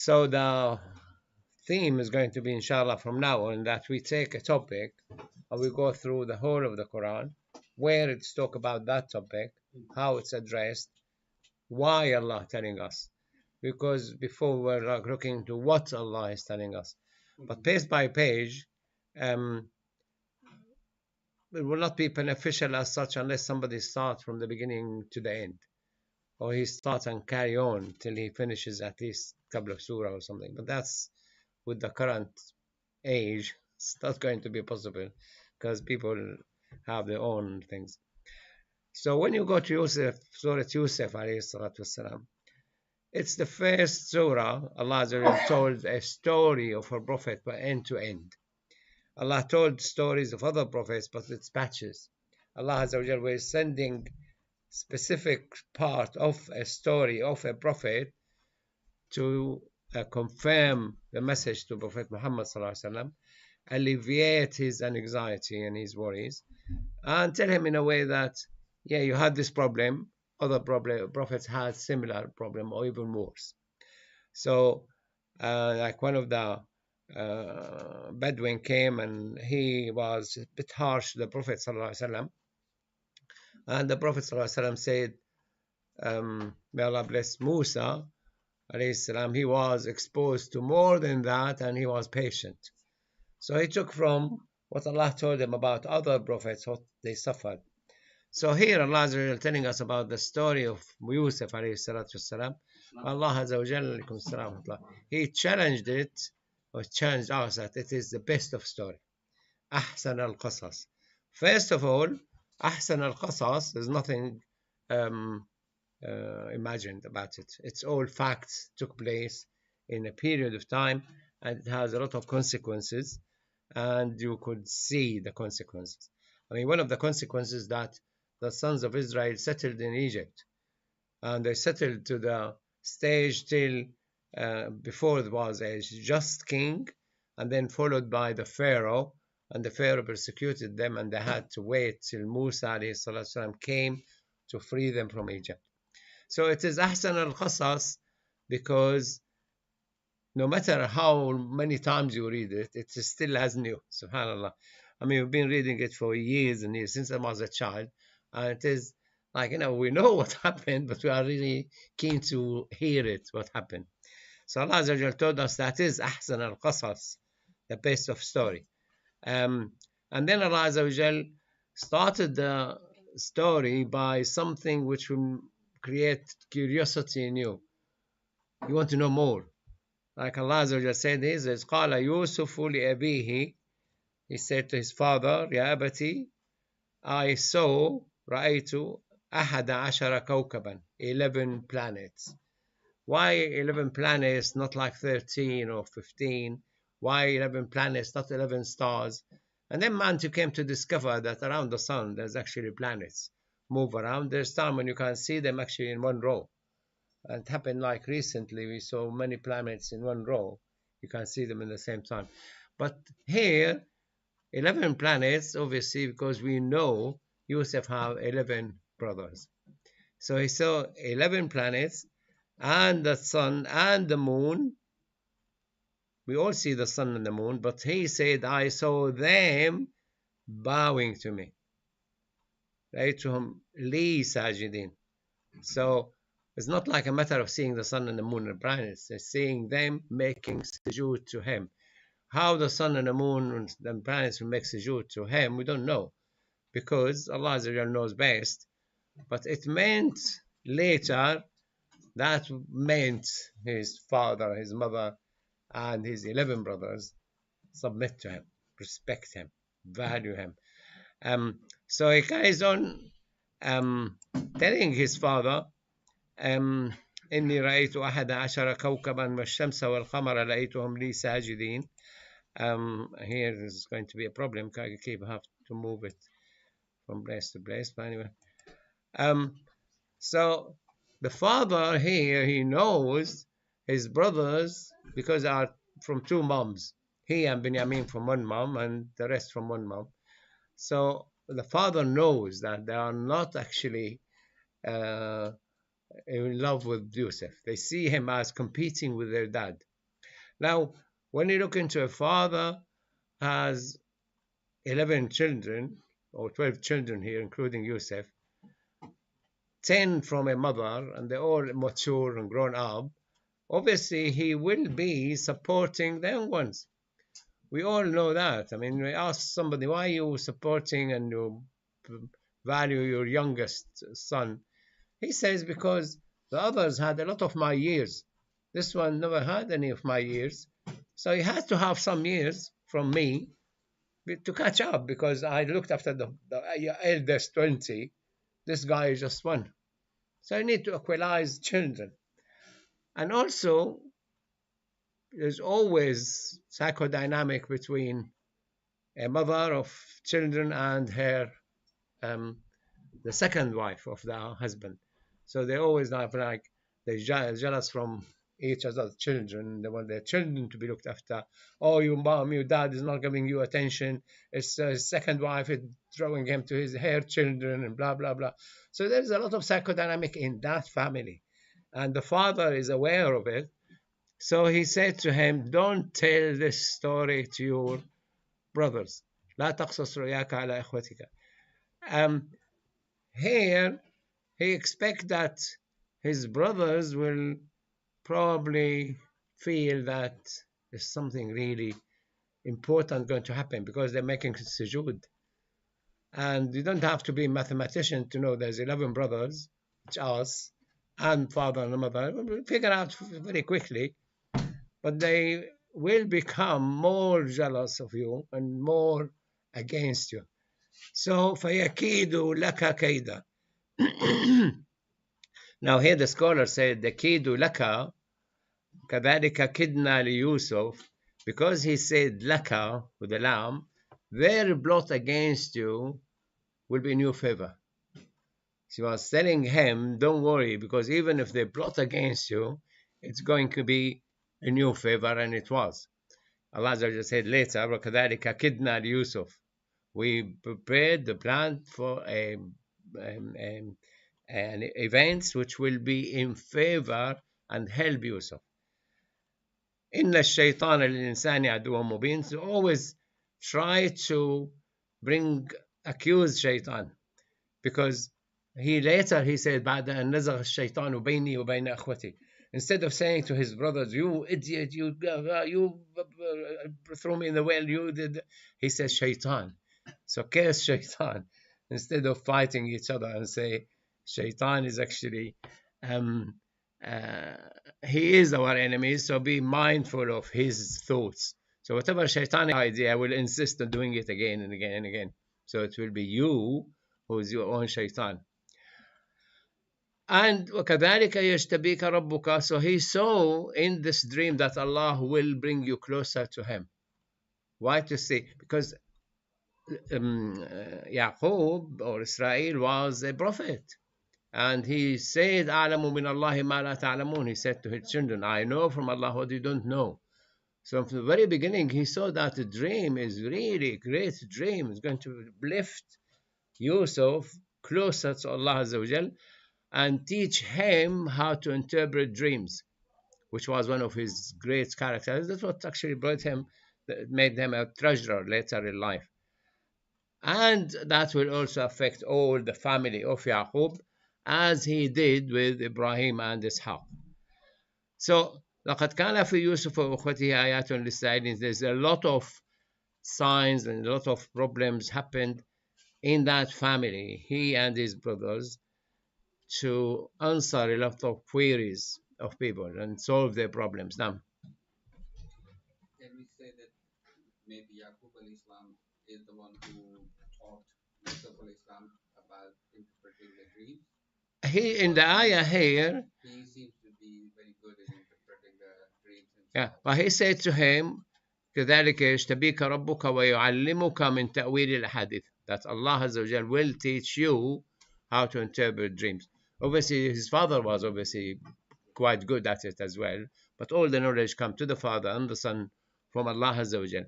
So the theme is going to be, inshallah, from now on, that we take a topic and we go through the whole of the Quran, where it's talk about that topic, how it's addressed, why Allah telling us. Because before we were like looking into what Allah is telling us. But page by page, it will not be beneficial as such unless somebody starts from the beginning to the end. Or he starts and carry on till he finishes at least a couple of surah or something. But that's, with the current age, it's not going to be possible because people have their own things. So when you go to Yusuf, Surah Yusuf, alayhi salatu wasalam, it's the first surah Allah told a story of her prophet, but end to end. Allah told stories of other prophets, but it's batches. Allah was sending specific part of a story of a prophet to confirm the message to Prophet Muhammad ﷺ, alleviate his anxiety and his worries, and tell him in a way that, yeah, you had this problem, other prophets had similar problem or even worse. So like one of the Bedouin came and he was a bit harsh to the Prophet ﷺ, and the Prophet ﷺ said, may Allah bless Musa alayhi salam, he was exposed to more than that and he was patient. So he took from what Allah told him about other prophets, what they suffered. So here Allah is telling us about the story of Yusuf alayhi salatu wasalam. Allah Azza wa Jalla, he challenged it, or challenged us, that it is the best of story. Ahsan al-Qasas. First of all, Ahsan al-Qasas, there's nothing imagined about it. It's all facts, took place in a period of time, and it has a lot of consequences, and you could see the consequences. I mean, one of the consequences that the sons of Israel settled in Egypt, and they settled to the stage till before it was a just king, and then followed by the Pharaoh, and the Pharaoh persecuted them, and they had to wait till Musa ﷺ came to free them from Egypt. So it is Ahsan al-Qasas because no matter how many times you read it, it is still as new, subhanAllah. I mean, we've been reading it for years and years, since I was a child, and it is like, we know what happened, but we are really keen to hear it, what happened. So Allah Azza wa Jalla told us that is Ahsan al-Qasas, the best of story. And then Allah Azza wa Jalla started the story by something which will create curiosity in you. You want to know more. Like Allah Azza wa Jalla said, he says, قَالَ يُوسُفُ لِأَبِيهِ, he said to his father, يَا أَبَتِي, I saw, رَأَيْتُ أَحَدَ عَشَرَ كَوْكَبًا, 11 planets. Why 11 planets, not like 13 or 15? Why 11 planets, not 11 stars? And then man came to discover that around the sun, there's actually planets move around. There's time when you can see them actually in one row. And it happened like recently, we saw many planets in one row. You can see them in the same time. But here, 11 planets, obviously, because we know Yusuf have 11 brothers. So he saw 11 planets and the sun and the moon. We all see the sun and the moon, but he said, I saw them bowing to me. رَأَيْتُهُمْ لِي سَاجِدِينَ. So it's not like a matter of seeing the sun and the moon and the planets. It's seeing them making sujood to him. How the sun and the moon and the planets will make sujood to him, we don't know, because Allah Azza wa Jalla knows best. But it meant later, that meant his father, his mother, and his 11 brothers submit to him, respect him, value him. So he carries on telling his father, إني رأيت أحد عشر كوكبا والشمس والقمر لقيتهم لي ساجدين. Here is going to be a problem. I have to move it from place to place. But anyway, so the father here, he knows his brothers because they are from two moms. He and Benjamin from one mom and the rest from one mom. So the father knows that they are not actually in love with Yusuf. They see him as competing with their dad. Now, when you look into a father has 11 children or 12 children here, including Yusuf, 10 from a mother, and they're all mature and grown up, obviously he will be supporting the young ones. We all know that. I mean, we ask somebody, why are you supporting and you value your youngest son? He says, because the others had a lot of my years. This one never had any of my years. So he has to have some years from me to catch up, because I looked after the eldest 20. This guy is just one. So I need to equalize children. And also, there's always psychodynamic between a mother of children and her um, the second wife of the husband. So they always have like they're jealous from each other's children. They want their children to be looked after. Oh, your mom, your dad is not giving you attention. It's his second wife is throwing him to her children and blah blah blah. So there's a lot of psychodynamic in that family, and the father is aware of it. So he said to him, "Don't tell this story to your brothers. لا تقصص رؤياك على إخوتك." Um, Here, he expects that his brothers will probably feel that there's something really important going to happen because they're making sujood. And you don't have to be a mathematician to know there's 11 brothers, which us, and father and mother. We'll figure out very quickly, but they will become more jealous of you and more against you. So, فَيَكِيدُ لَكَ كَيْدًا. Now here the scholar said, the kidu laka, كذلك كدنا ليوسف, because he said laka with the lam, their plot against you will be in your favor. She was telling him, don't worry, because even if they plot against you, it's going to be in your favor, and it was. Allah said later, وكذلك كدنا ليوسف. We prepared the plan for and events which will be in favor and help Yusuf. إن الشيطان للإنسان عدو مبين. So always try to accuse shaitan, because he said بعد أن نزغ الشيطان بيني وبين أخوتي. Instead of saying to his brothers, you idiot, you threw me in the well, you did, he says shaitan. So curse shaitan instead of fighting each other, and say shaitan is actually he is our enemy, so be mindful of his thoughts. So whatever shaitan idea, will insist on doing it again and again and again. So it will be you who is your own shaitan. And وَكَذَلِكَ يَجْتَبِيكَ رَبُّكَ. So he saw in this dream that Allah will bring you closer to him. Why to say? Because Yaqub or Israel was a prophet. And he said, أَعْلَمُ مِنَ اللَّهِ مَا لَا تَعْلَمُونَ. He said to his children, I know from Allah what you don't know. So from the very beginning, he saw that the dream is really a great dream. It's going to lift Yusuf closer to Allah Azza wa Jal and teach him how to interpret dreams, which was one of his great characters. That's what actually made him a treasurer later in life. And that will also affect all the family of Yaqub, as he did with Ibrahim and Ishaq. So, لقد كان في يوسف وأخوته آيات للسائلين. There's a lot of signs and a lot of problems happened in that family, he and his brothers, to answer a lot of queries of people and solve their problems. Now, can we say that maybe Yaqub al-Islam is the one who taught Yusuf al-Islam about interpreting the dreams? he in the ayah here, he seems to be very good in interpreting the dreams himself. yeah, but he said to him, كذلك يجتبيك ربك ويعلمك من تأويل الأحاديث, that Allah Azza wa Jal will teach you how to interpret dreams. Obviously, his father was obviously quite good at it as well, but all the knowledge come to the father and the son from Allah Azza wa Jal.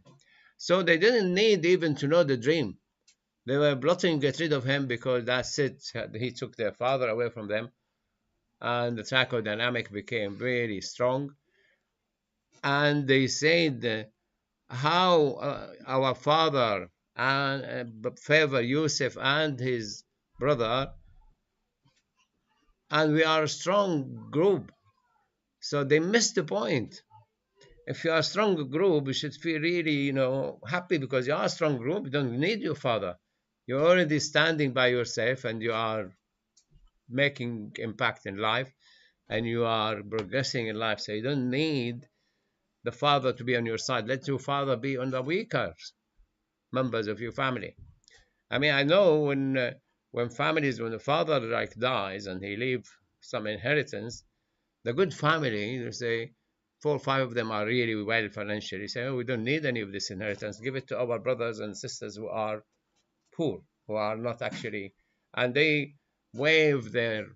So they didn't need even to know the dream. They were plotting to get rid of him because that's it. He took their father away from them, and the psychodynamic became very strong. and they said how our father and favor Yusuf and his brother, and we are a strong group. So they missed the point. If you are a strong group, you should feel really, happy because you are a strong group. You don't need your father. You're already standing by yourself, and you are making impact in life, and you are progressing in life. So you don't need the father to be on your side. Let your father be on the weaker members of your family. I mean, I know when families, when the father like dies and he leave some inheritance, the good family, they say, four or five of them are really well financially. Say, oh, we don't need any of this inheritance. Give it to our brothers and sisters who are poor, who are not actually, and they waive their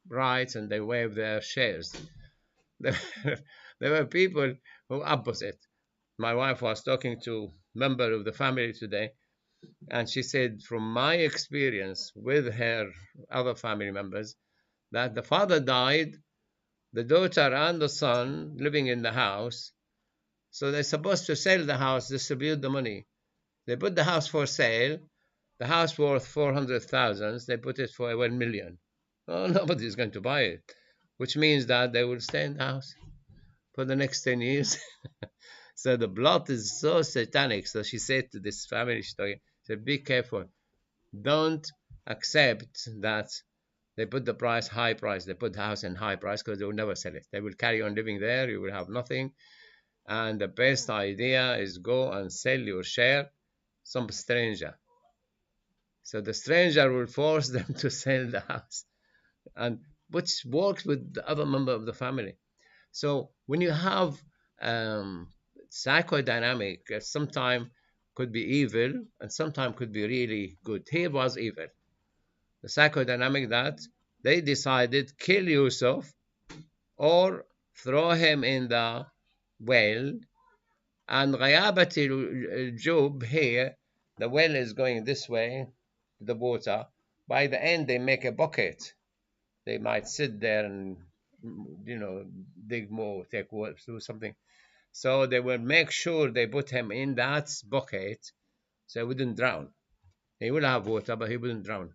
rights and they waive their shares. There, there were people who opposite. My wife was talking to a member of the family today, and she said, from my experience with her other family members, that the father died, the daughter and the son living in the house. So they're supposed to sell the house, distribute the money. They put the house for sale. The house worth 400,000. They put it for 1 million. Oh, nobody's going to buy it, which means that they will stay in the house for the next 10 years. So the plot is so satanic. So she said to this family, she said, be careful. Don't accept that they put the price high price. They put the house in high price because they will never sell it. They will carry on living there. You will have nothing. And the best idea is go and sell your share some stranger. So the stranger will force them to sell the house, and which works with the other member of the family. So when you have psychodynamic, sometimes could be evil and sometimes could be really good. Here was evil. The psychodynamic that they decided kill Yusuf or throw him in the well. And غيابة الجوب here, the well is going this way, the water. By the end, they make a bucket. They might sit there and, dig more, take water, do something. So they will make sure they put him in that bucket so he wouldn't drown. He will have water, but he wouldn't drown.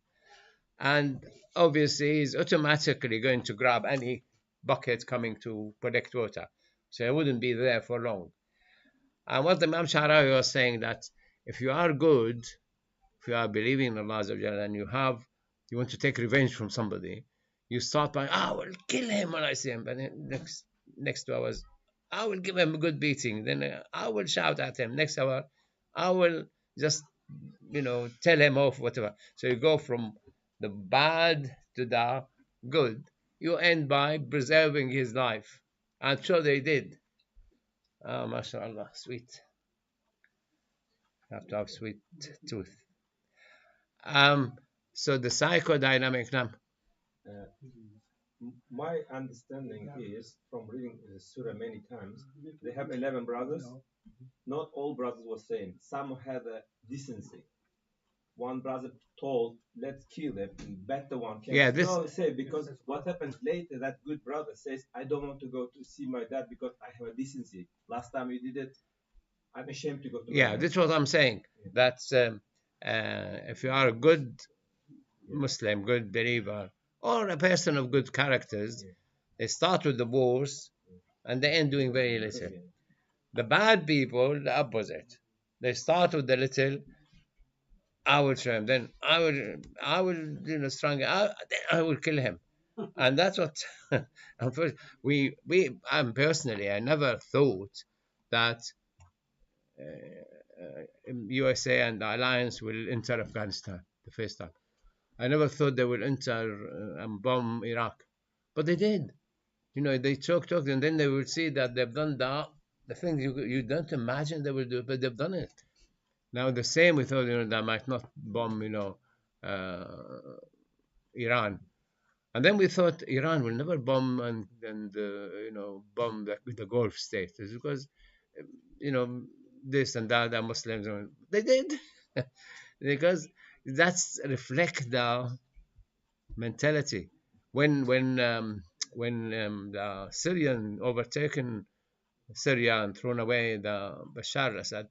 And obviously, he's automatically going to grab any bucket coming to collect water. So he wouldn't be there for long. And what the Imam Sharawi was saying that if you are good, if you are believing in Allah and you want to take revenge from somebody, you start by, I will kill him when I see him. But then next 2 hours, I will give him a good beating. Then I will shout at him. Next hour, I will just, tell him off, whatever. So you go from the bad to the good. You end by preserving his life. I'm sure they did. Oh, mashallah, sweet. Have to have sweet tooth. Um, so the psychodynamic now. Uh, my understanding is from reading Surah many times, they have 11 brothers. Not all brothers were same. Some had a decency. One brother told, let's kill them. And better one came. Yeah, this. No, say, because what happens later, that good brother says, I don't want to go to see my dad because I have a decency. Last time you did it, I'm ashamed to go to. Yeah, that's what I'm saying. Yeah. That's if you are a good Muslim, good believer, or a person of good characters, they start with the wars and they end doing very little. The bad people, the opposite. They start with the little. I will show him. Then I will, strong. I will kill him, and that's what. I'm personally, I never thought that USA and the alliance will enter Afghanistan the first time. I never thought they would enter and bomb Iraq, but they did. They talk, and then they will see that they've done the things you don't imagine they will do, but they've done it. Now the same we thought, they might not bomb, uh, Iran, and then we thought Iran will never bomb and bomb the Gulf states because you know this and that, the Muslims. They did because that's reflect the mentality. When the Syrian overtaken Syria and thrown away the Bashar al-Assad,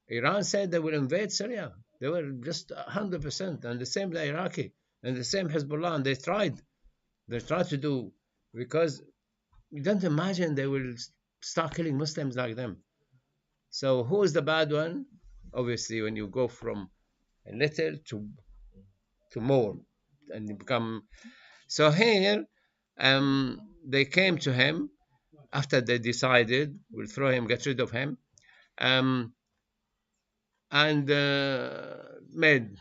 Iran said they will invade Syria. They were just 100%, and the same the Iraqi, and the same Hezbollah, and they tried. They tried to do, because you don't imagine they will start killing Muslims like them. So who is the bad one? Obviously, when you go from a little to more, and you become. So here, they came to him after they decided we'll throw him, get rid of him, um, and made,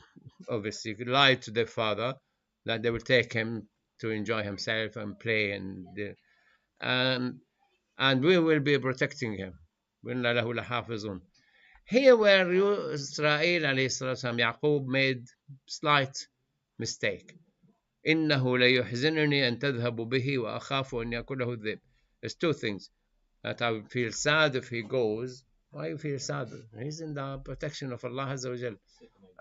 obviously lied to their father that they will take him to enjoy himself and play, um, and we will be protecting him. وإنا له لحافظون. Here where Israel alayhi salam, Yaqub made slight mistake. إنه ليحزنني أن تذهبوا به وأخاف أن يأكله الذئب. There's two things that I would feel sad if he goes. Why you feel sad? He's in the protection of Allah Azza wa Jal.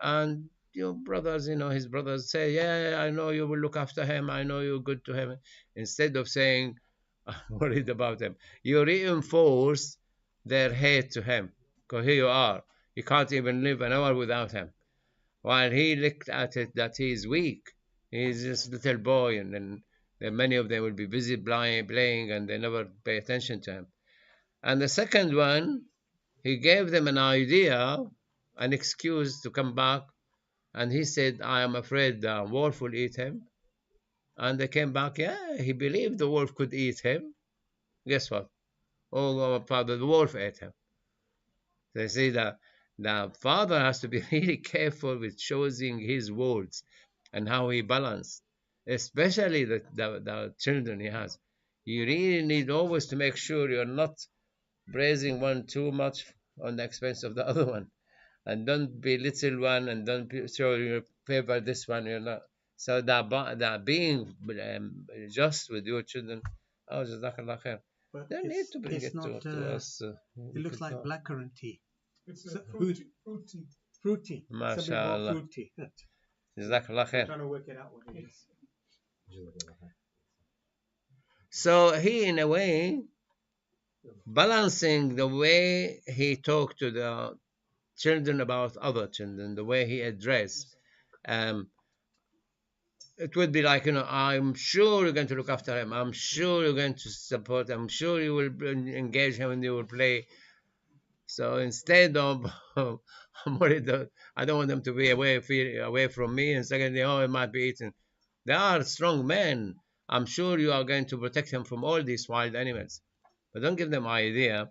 And your brothers, his brothers say, yeah, I know you will look after him. I know you're good to him. Instead of saying, I'm worried about him, you reinforce their hate to him. Because here you are. You can't even live an hour without him. While he looked at it that he is weak. He's just a little boy, and then many of them will be busy playing, and they never pay attention to him. And the second one, he gave them an idea, an excuse to come back, and he said, I am afraid the wolf will eat him. And they came back, yeah, he believed the wolf could eat him. Guess what? Oh, father, the wolf ate him. They say that the father has to be really careful with choosing his words and how he balanced, especially the children he has. You really need always to make sure you're not praising one too much on the expense of the other one. And don't belittle one, and don't show you favor this one. You're not. So that being just with your children, oh, Jazakallah khair. But They need to bring it's it not. to us. It looks like blackcurrant tea. It's So, fruity. Fruity. Some people want MashaAllah. fruit tea. Jazakallah I'm khair. trying to work it out what it is. So he, in a way, balancing the way he talked to the children about other children, the way he addressed. It would be like, I'm sure you're going to look after him. I'm sure you're going to support him. I'm sure you will engage him and you will play. So instead of, I'm worried that I don't want them to be away from me. And secondly, it might be eaten. They are strong men. I'm sure you are going to protect him from all these wild animals. But don't give them idea.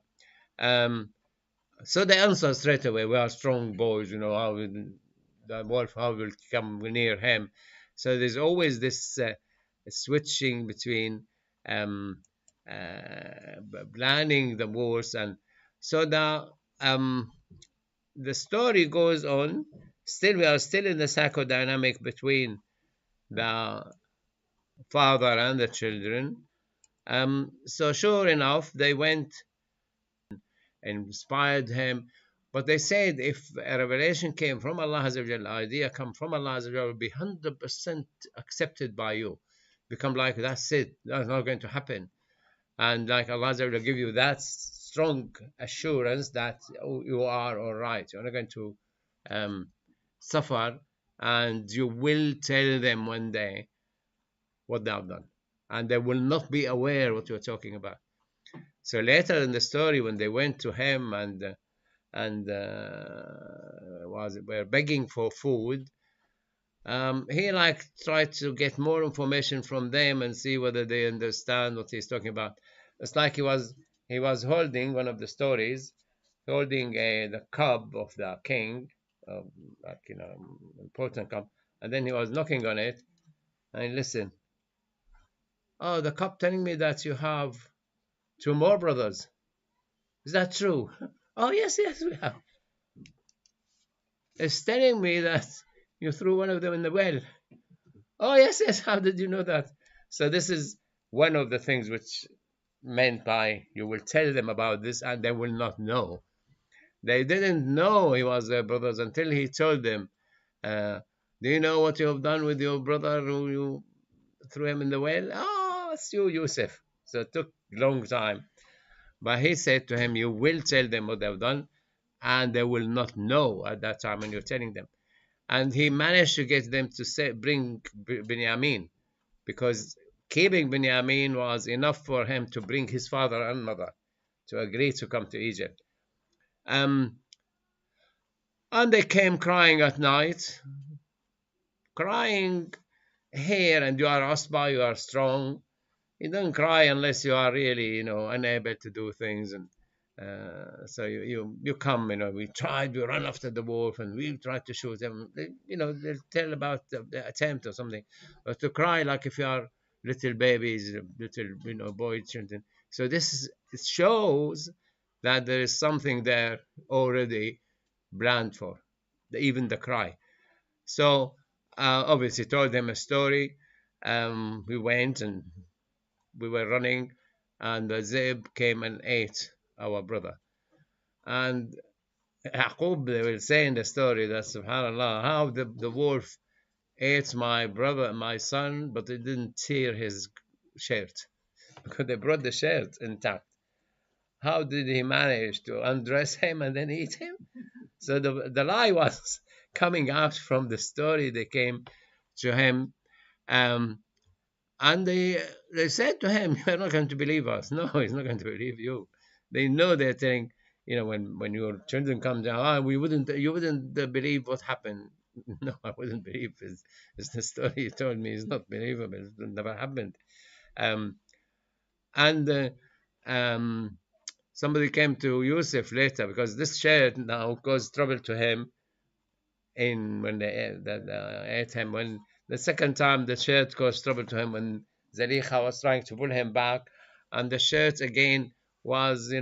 So they answer straight away. We are strong boys, how the wolf, how will come near him. So there's always this switching between um, planning the wars, and so the story goes on. Still, we are still in the psychodynamic between the father and the children. So sure enough, they went and inspired him. But they said if a revelation came from Allah Azza wa Jalla, idea come from Allah Azza wa Jalla, will be 100% accepted by you. Become like, that's it, that's not going to happen. And like Allah Azza wa Jalla will give you that strong assurance that you are all right. You're not going to suffer, and you will tell them one day what they have done. And they will not be aware what you're talking about. So later in the story, when they went to him and were begging for food, he tried to get more information from them and see whether they understand what he's talking about. It's like he was holding one of the stories, holding the cup of the king, important cup, and then he was knocking on it, and listen, oh, the cup telling me that you have two more brothers. Is that true? Oh, yes, we have. It's telling me that you threw one of them in the well. Oh, yes, how did you know that? So this is one of the things which meant by you will tell them about this and they will not know. They didn't know he was their brothers until he told them, do you know what you have done with your brother who you threw him in the well? Oh, it's you, Yusuf. So it took a long time. But he said to him, you will tell them what they've done, and they will not know at that time when you're telling them. And he managed to get them to say, bring Benjamin, because keeping Benjamin was enough for him to bring his father and mother to agree to come to Egypt. And they came crying at night, crying here, and you are Asba, you are strong. You don't cry unless you are really, unable to do things. And so you come, we run after the wolf and we tried to shoot them. They'll tell about the attempt or something. But to cry like if you are little babies, little, boy children. So it shows that there is something there already planned for, even the cry. So obviously told them a story. We went and we were running, and the zeb came and ate our brother. And Yaqub, they will say in the story that subhanallah, how the wolf ate my brother, my son, but it didn't tear his shirt because they brought the shirt intact. How did he manage to undress him and then eat him? So the lie was coming out from the story they came to him. And they said to him, you're not going to believe us. No, he's not going to believe you. They know they're telling, when your children come down, you wouldn't believe what happened. No, I wouldn't believe it. It's the story you told me is not believable. It never happened. Um, and somebody came to Yusuf later because this shirt now caused trouble to him when they ate him. When the second time the shirt caused trouble to him when Zaliha was trying to pull him back, and the shirt again was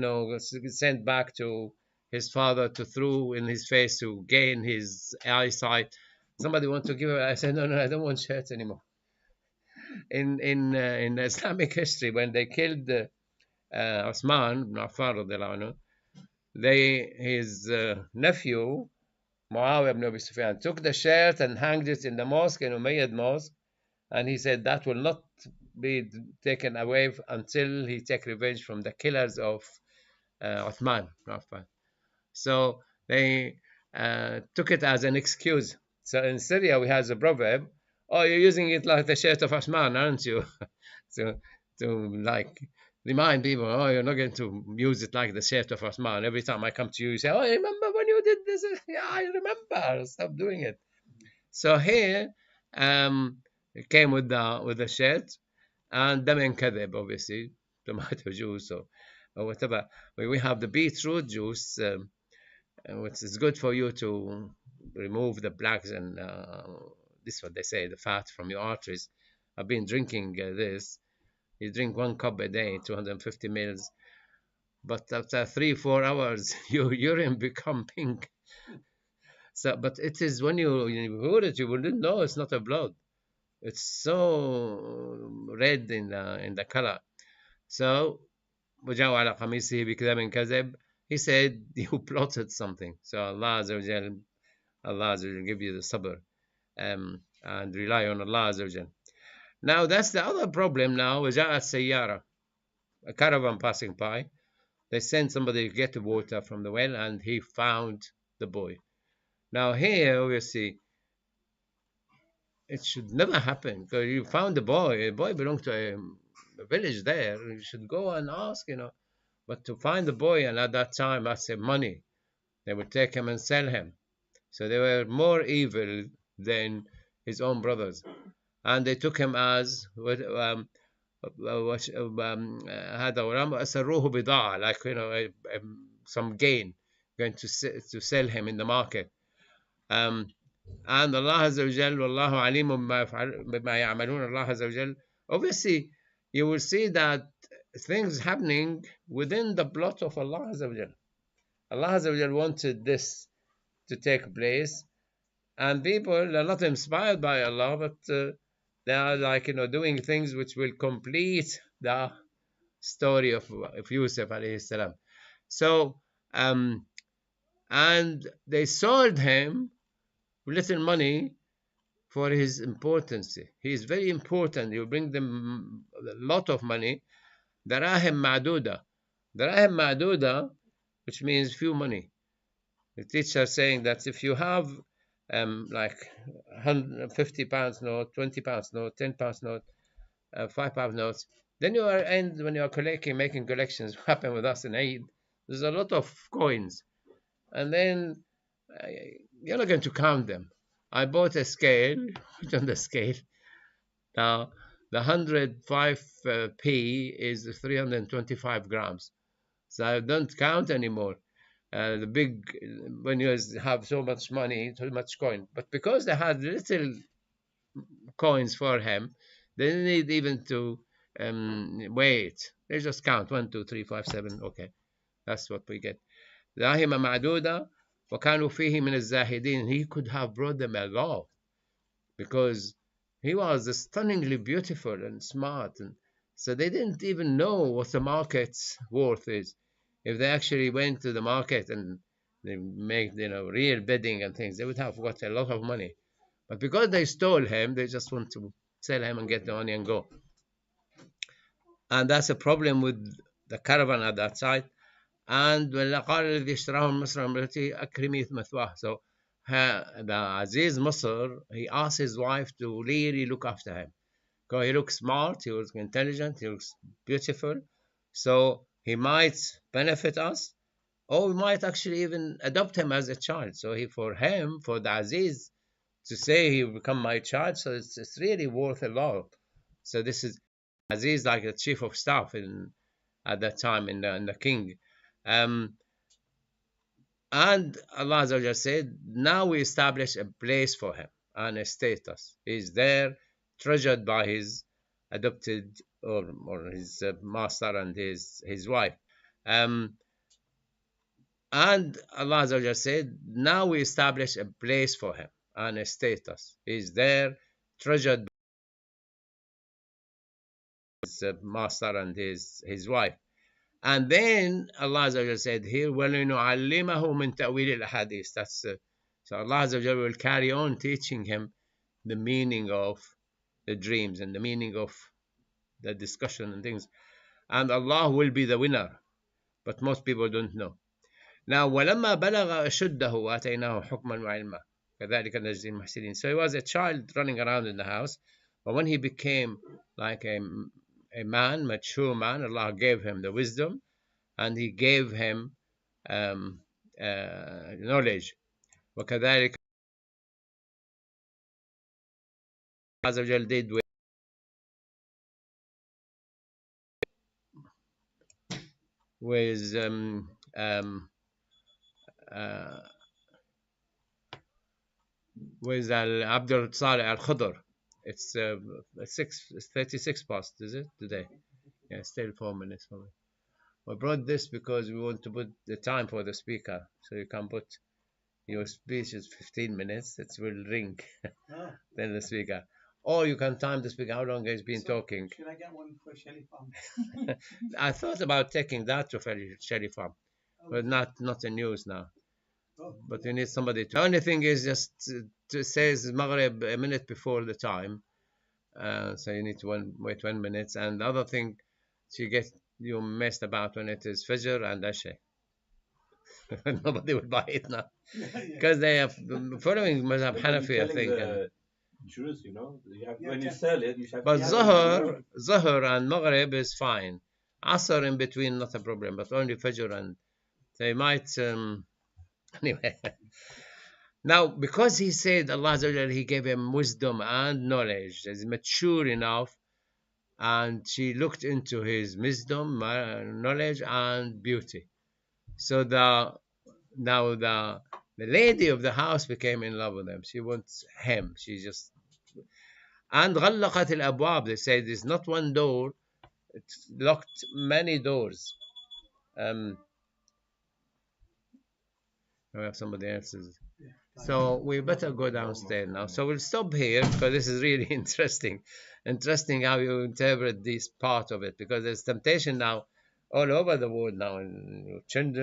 sent back to his father to throw in his face to gain his eyesight. Somebody want to give it? I said no, I don't want shirts anymore. In Islamic history, when they killed Osman ibn Affan, his nephew Muawiyah ibn Abi Sufyan took the shirt and hanged it in the mosque, in Umayyad mosque, and he said that will not be taken away until he take revenge from the killers of Uthman. So they took it as an excuse. So in Syria we have a proverb, oh, you're using it like the shirt of Uthman, aren't you? to like remind people, oh, you're not going to use it like the shirt of Osman. Every time I come to you, you say, oh, I remember when you did this. Yeah, I remember. Stop doing it. So here, it came with the shirt and damen kadhib, obviously, tomato juice or whatever. We have the beetroot juice, which is good for you to remove the plaques and this is what they say, the fat from your arteries. I've been drinking this. You drink 1 cup a day, 250 mils, but after 3-4 hours, your urine become pink. So, but it is when you pour it, you wouldn't know it's not a blood. It's so red in the color. So, وجاءوا على قميصه بكذب كذب. He said you plotted something. So Allah Azza wa Jal give you the sabr and rely on Allah Azza wa Jal. Now that's the other problem now. وجاءت سيارة, a caravan passing by. They sent somebody to get the water from the well, and he found the boy. Now here, obviously, it should never happen because you found the boy. The boy belonged to a village there. You should go and ask, But to find the boy, and at that time, that's money. They would take him and sell him. So they were more evil than his own brothers. And they took him as هذا أسروه بضاعة, like some gain, going to sell him in the market. And Allah Azza wa Jal, Wallahu alimun bima ya'malun, Allah Azza wa Jal, obviously you will see that things happening within the plot of Allah Azza wa Jal. Allah Azza wa Jal wanted this to take place, and people are not inspired by Allah, but they are like doing things which will complete the story of Yusuf alayhi salam. So and they sold him with little money for his importance. He is very important. You bring them a lot of money. Darahim ma'duda. Dirahim ma'duda, which means few money. The teacher saying that if you have like 50 pounds note, 20 pounds note, 10 pounds note, 5 pound notes, then you are end when you are collecting, making collections. What happened with us in Eid? There's a lot of coins, and then uh, you're not going to count them. I bought a scale, put on the scale. Now, the 105p is 325 grams. So I don't count anymore. The big, when you have so much money, so much coin. But because they had little coins for him, they didn't need even to weigh it. They just count 1, 2, 3, 5, 7. Okay, that's what we get. دراهم معدودة وكانوا فيه من الزاهدين. He could have brought them a lot because he was stunningly beautiful and smart, and so they didn't even know what the market's worth is. If they actually went to the market and they make real bidding and things, they would have got a lot of money. But because they stole him, they just want to sell him and get the money and go. And that's a problem with the caravan at that side. And قال الذي اشتراه من مصر امرأتي أكرمي مثواه. So the Aziz Masr, he asked his wife to really look after him. Because he looks smart, he looks intelligent, he looks beautiful. So he might benefit us, or we might actually even adopt him as a child. So for the Aziz to say he will become my child, so it's really worth a lot. So this is Aziz, like the chief of staff at that time in the king. And Allah Azza wa said, now we establish a place for him and a status. He's there, treasured by his adopted or his master and his wife. And Allah Azza wa said, now we establish a place for him and a status. He's there, treasured by his master and his wife. And then Allah Azza wa said here, وَلِنُعَلِّمَهُ مِنْ تَأْوِيلِ الْأَحَادِيثِ. That's so Allah Azza wa will carry on teaching him the meaning of the dreams and the meaning of the discussion and things. And Allah will be the winner, but most people don't know. Now, وَلَمَّا بَلَغَ أَشُدَّهُ وَآتَيْنَاهُ حُكْمًا وَعِلْمًا كَذَلِكَ نَجْزِي الْمُحْسِنِينَ. So he was a child running around in the house, but when he became like a man, mature man, Allah gave him the wisdom, and he gave him knowledge. وكذلك Azza wa Jal did with Abdul Saleh Al Khudr. It's 36 past, is it today? Yeah, still 4 minutes for me. We brought this because we want to put the time for the speaker, so you can put your speech is 15 minutes. It will ring. Then the speaker. Or you can time the speaker, how long he's been talking. Should I get one for Shelly Farm? I thought about taking that to Shelly Farm, but not the news now. But you need somebody to. The only thing is just to says Maghrib a minute before the time. So you need to wait 1 minute. And the other thing, you messed about when it is Fajr and Asha. Nobody will buy it now because they are following Mazhab Hanafi, I think. Jurors, when you sell it, you have. But Zuhr and Maghrib is fine. Asr in between, not a problem. But only Fajr, and they might. Anyway. Now, because he said Allah Azza wa Jalla, he gave him wisdom and knowledge, he's mature enough, and she looked into his wisdom, knowledge, and beauty. So the lady of the house became in love with him. She wants him. She just and غلقت الأبواب. They say there's not one door; it's locked many doors. We have somebody else's. So we better go downstairs now. So we'll stop here because this is really interesting. Interesting how you interpret this part of it, because there's temptation now all over the world now, in children.